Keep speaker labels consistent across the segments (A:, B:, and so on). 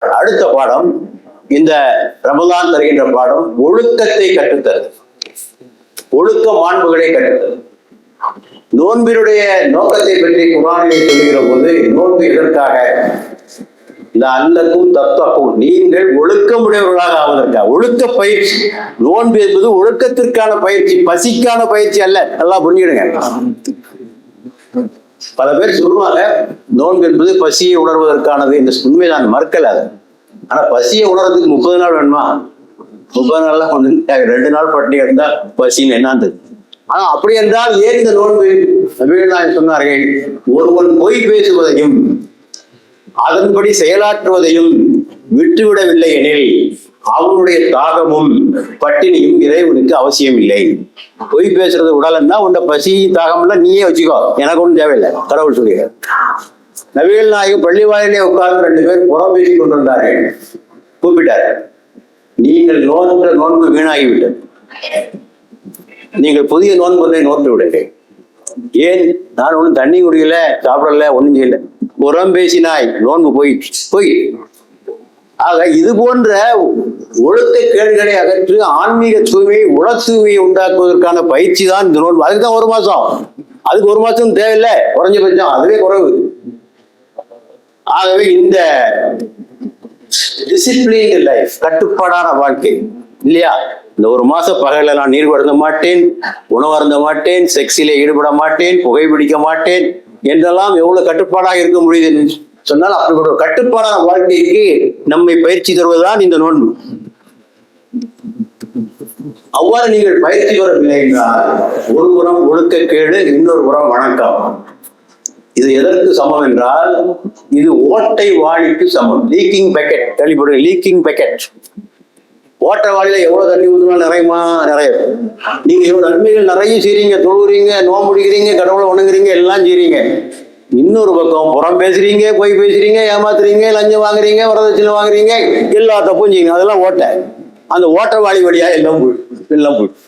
A: அடுத்த பாடம், இந்த ரமலான் தருகின்ற பாடம் ஒழுக்கத்தை கற்றுத்தரு, ஒழுக்க மாண்புகளை கற்றுத்தரு. நோன்பினுடைய நோக்கத்தை பற்றி குர்ஆனிலே சொல்லுகிற போது, நோன்பு எதற்காக? அல்லக்கும் தத்தகும், நீங்கள் ஒழுக்கமுடையவர்களாக ஆவதற்காக. ஒழுக்க பயிற்சி. நோன்பு என்பது ஒழுக்கத்திற்கான பயிற்சி, பசிக்கான பயிற்சி அல்ல. நல்லா புரிஞ்சுடுங்க. பல பேர் சொல்லுவாங்க நோன்பு என்பது பசியை உணர்வதற்கானது. இந்த உண்மைதான், மறுக்கல அது. ஆனா பசியை உணர்றதுக்கு 30 நாள் வேணுமா? 30 நாள்லாம் ஒண்ணு, 2 நாள் பட்டினி இருந்தா பசின்னு என்னது? ஆனா அப்படி என்றால் ஏன் இந்த நோன்பு? நபிகள் நாயகம் சொன்னார்கள், ஒருவன் பொய் பேசுவதையும் அதன்படி செயலாற்றுவதையும் விட்டுவிடவில்லை எனில் அவனுடைய தாகமும் பட்டினியும் இறைவனுக்கு அவசியம் இல்லை. பொய் பேசுறது உடலன்னா உண்ட பசி தாகம்லாம் நீயே வச்சுக்கோ, எனக்கு ஒன்றும் தேவையில்லை, கடவுள் சொல்லுகிறார். நபிகள் நாயகம் பள்ளி வாயிலே உட்கார்ந்து 2 பேர் புறம் பேசிக் கொண்டிருந்தார்கள். கூப்பிட்டார், நீங்கள் நோன்பு வீணாகிவிட்டது, நீங்கள் புதிய நோன்பொன்றை நோட்டு விடுங்கள். ஏன்? நான் ஒன்றும் தண்ணி குடிக்கல, சாப்பிடல, ஒன்றும் செய்யல, புறம் பேசினாய், நோன்பு போய். ஆக இது போன்ற ஒழுக்க கேடுகளை அகற்று ஆன்மீக தூய்மையை, உள தூய்மையை உண்டாக்குவதற்கான பயிற்சி தான் இந்த நோன்பு. அதுக்கு தான் 1 மாசம். அதுக்கு 1 மாசம் தேவையில்லை, குறைஞ்சபட்சம் அதுவே குறைவு. ஆகவே இந்த டிசிப்ளின் லைஃப், கட்டுப்பாடான வாழ்க்கை இல்லையா? இந்த 1 மாசம் பகல நான் நீர் வருந்த மாட்டேன், உணவு அருந்த மாட்டேன், செக்ஸிலே ஈடுபட மாட்டேன், புகைப்பிடிக்க மாட்டேன் என்றெல்லாம் எவ்வளவு கட்டுப்பாடாக இருக்க முடியுதுன்னு சொன்னால், அப்படிப்பட்ட ஒரு கட்டுப்பாடான வாழ்க்கைக்கு நம்மை பயிற்சி தருவதுதான் இந்த நோன்பு. அவ்வாறு நீங்கள் பயிற்சி வரவில்லை என்றால், ஒரு புறம் ஒழுக்கக்கேடு, இன்னொரு புறம் வணக்கம். இது எதற்கு சமம் என்றால், இது ஓட்டை வாளிக்கு சமம். லீக்கிங் பக்கெட் கேள்விப்படுங்க, லீக்கிங் பக்கெட். ஓட்ட வாளியில எவ்வளவு தண்ணி ஊற்றினாலும் நிறையுமா? நிறைய. நீங்க எவ்வளவு நன்மைகள் நிறைய செய்றீங்க, தொழுகிறீங்க, நோன்பு முடிக்கிறீங்க, கடவுளை வணங்குறீங்க, எல்லாம் செய்றீங்க. இன்னொரு பக்கம் புறம் பேசுறீங்க, பொய் பேசுறீங்க, ஏமாத்துறீங்க, லஞ்சம் வாங்குறீங்க, வரதட்சணை வாங்குறீங்க, எல்லா தப்பும் செய்யுங்க. அதெல்லாம் ஓட்டை. அந்த ஓட்ட வாளி வழியா எல்லாம் போய்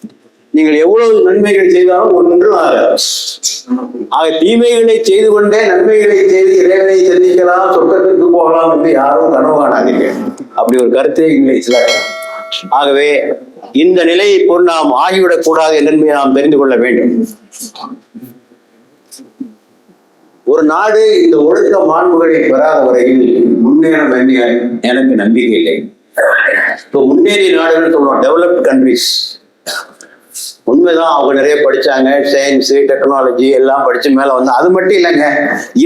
A: நீங்கள் எவ்வளவு நன்மைகள் செய்தாலும் ஒன்றும் ஆகாது. ஆக தீமைகளை செய்து கொண்டே நன்மைகளை செய்து இறைவனை சந்திக்கலாம், சொர்க்கத்திற்கு போகலாம் என்று யாரும் கனவு காணாதீங்க. அப்படி ஒரு கருத்தே இல்லை இஸ்லாம். ஆகவே இந்த நிலையை போல் நாம் ஆகிவிடக் கூடாது என்பதை நாம் தெரிந்து கொள்ள வேண்டும். ஒரு நாடு இந்த ஒழுக்க மாண்புகளை பெறாத வரையில் முன்னேறும் என்று எனக்கு நம்பிக்கை இல்லை. இப்போ முன்னேறிய நாடுகள் சொல்லுவோம், டெவலப்ட் கண்ட்ரிஸ். உண்மைதான், அவங்க நிறைய படிச்சாங்க, சயின்ஸ் டெக்னாலஜி எல்லாம் படிச்சு மேல வந்து. அது மட்டும் இல்லைங்க,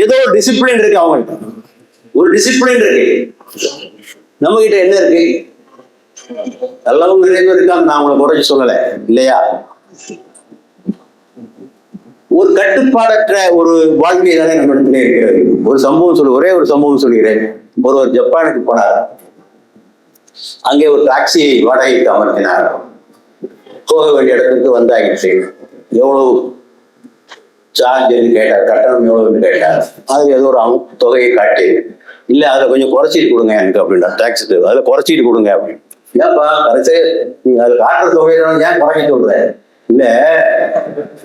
A: ஏதோ ஒரு டிசிப்ளின் இருக்கு, அவங்களுக்கு ஒரு டிசிப்ளின் இருக்கு. நம்ம கிட்ட என்ன இருக்கு? எல்லாரும் நிறைய பேர் இருக்காங்க, நான் அவங்களை குறைச்சி சொல்லல இல்லையா? ஒரு கட்டுப்பாடற்ற ஒரு வாழ்க்கை தானே நம்ம இடத்துல இருக்கிறது. ஒரு சம்பவம் ஒரே ஒரு சம்பவம் சொல்கிறேன். ஒருவர் ஜப்பானுக்கு போனார். அங்கே ஒரு டாக்ஸி வாடகைக்கு அமர்த்தினார். போக வேண்டிய இடத்துக்கு வந்தாகிடுச்சு. எவ்வளவு சார்ஜ் கேட்டார், கட்டணம் எவ்வளவுன்னு கேட்டார். அது ஏதோ ஒரு தொகையை காட்டி, இல்லை அதில் கொஞ்சம் குறைச்சிட்டு கொடுங்க எனக்கு அப்படின்னா, டாக்ஸி அதில் குறைச்சிட்டு கொடுங்க அப்படின்னு. ஏன்ப்பா கடைசி நீங்க அது காட்டுற தொகையை ஏன் குறைக்க சொல்றேன்? இல்ல,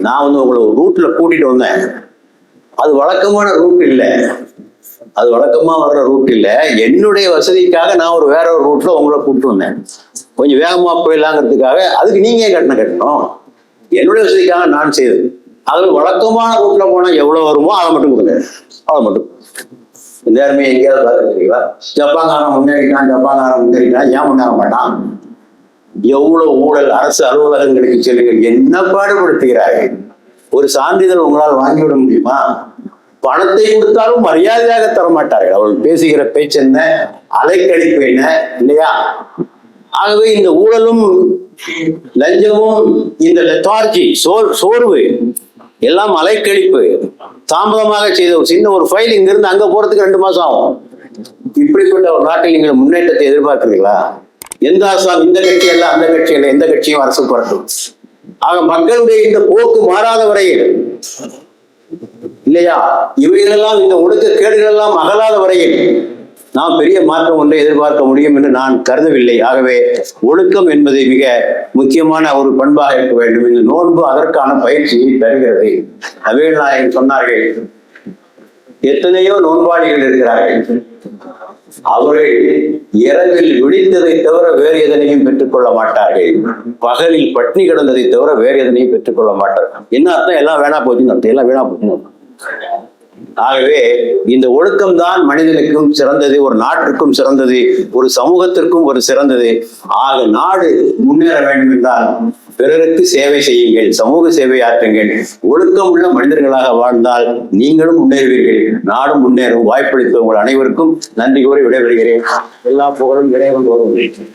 A: நான் வந்து உங்களை ரூட்ல கூட்டிட்டு வந்தேன், அது வழக்கமான ரூட் இல்லை, அது வழக்கமா வர்ற ரூட் இல்லை, என்னுடைய வசதிக்காக நான் வேற ஒரு ரூட்ல உங்களை கூப்பிட்டு வந்தேன், கொஞ்சம் வேகமா போயிடலாங்கிறதுக்காக. அதுக்கு நீங்க கட்டணும், என்னுடைய வசதிக்காக நான் செய்தது. அது வழக்கமான ரூட்ல போனா எவ்வளவு வருமோ அதை மட்டும் கொடுங்க, அதை மட்டும். நேர்மையை எங்கேயாவது பார்த்துருக்கீங்களா? ஜப்பான்காரன் முன்னேறிட்டான், ஏன் முன்னேற மாட்டான்? எவ்வளவு ஊழல்! அரசு அலுவலகங்களுக்கு செல்லுங்கள், என்ன பாடுபடுத்துகிறார்கள். ஒரு சான்றிதழ் உங்களால் வாங்கிவிட முடியுமா? பணத்தை கொடுத்தாலும் மரியாதையாக தர மாட்டார்கள். அவர்கள் பேசுகிற பேச்சு என்ன, அலைக்கழிப்பு என்ன, இல்லையா? ஆகவே இந்த ஊழலும் லஞ்சமும், இந்த லெத்தார்ஜி, சோர்வு எல்லாம் அலைக்கழிப்பு. தாமதமாக செய்த ஒரு சின்ன ஒரு ஃபைல் இங்கிருந்து அங்க போறதுக்கு 2 மாசம் ஆகும். இப்படிப்பட்ட ஒரு நாட்டில் நீங்கள் முன்னேற்றத்தை எதிர்பார்க்கிறீங்களா? எந்த அரசாங்கம், இந்த கட்சி அல்ல அந்த கட்சி அல்ல, எந்த கட்சியும் அரசு பரட்டும். ஆக மக்களுடைய இந்த போக்கு மாறாத வரையில், இல்லையா, இவைகளெல்லாம், இந்த ஒழுக்க கேடுகள் எல்லாம் அகலாத வரையில் நாம் பெரிய மாற்றம் ஒன்றை எதிர்பார்க்க முடியும் என்று நான் கருதவில்லை. ஆகவே ஒழுக்கம் என்பது மிக முக்கியமான ஒரு பண்பாக இருக்க வேண்டும். இந்த நோன்பு அதற்கான பயிற்சியை தருகிறது. நபிகள் நாயகம் சொன்னார்கள், எத்தனையோ நோன்பாளிகள் இருக்கிறார்கள், அவர்கள் இரவில் விழித்ததை தவிர வேறு எதனையும் பெற்றுக்கொள்ள மாட்டார்கள். பகலில் பட்டினி கிடந்ததை தவிர வேறு எதனையும் பெற்றுக்கொள்ள மாட்டார்கள். என்ன அர்த்தம்? எல்லாம் வேணா போச்சுன்னு அர்த்தம். எல்லாம் வீணா போச்சுன்னு அர்த்தம். ஆகவே இந்த ஒழுக்கம் தான் மனிதனுக்கும் சிறந்தது, ஒரு நாட்டிற்கும் சிறந்தது, ஒரு சமூகத்திற்கும் ஒரு சிறந்தது. ஆக நாடு முன்னேற வேண்டும் என்றால் பிறருக்கு சேவை செய்யுங்கள், சமூக சேவை ஆற்றுங்கள், ஒழுக்கம் உள்ள மனிதர்களாக வாழ்ந்தால் நீங்களும் முன்னேறுவீர்கள், நாடும் முன்னேறும். வாய்ப்பளித்த உங்கள் அனைவருக்கும் நன்றி கூறி விடைபெறுகிறேன். எல்லா புகழும் இறைவன் ஒருவன்.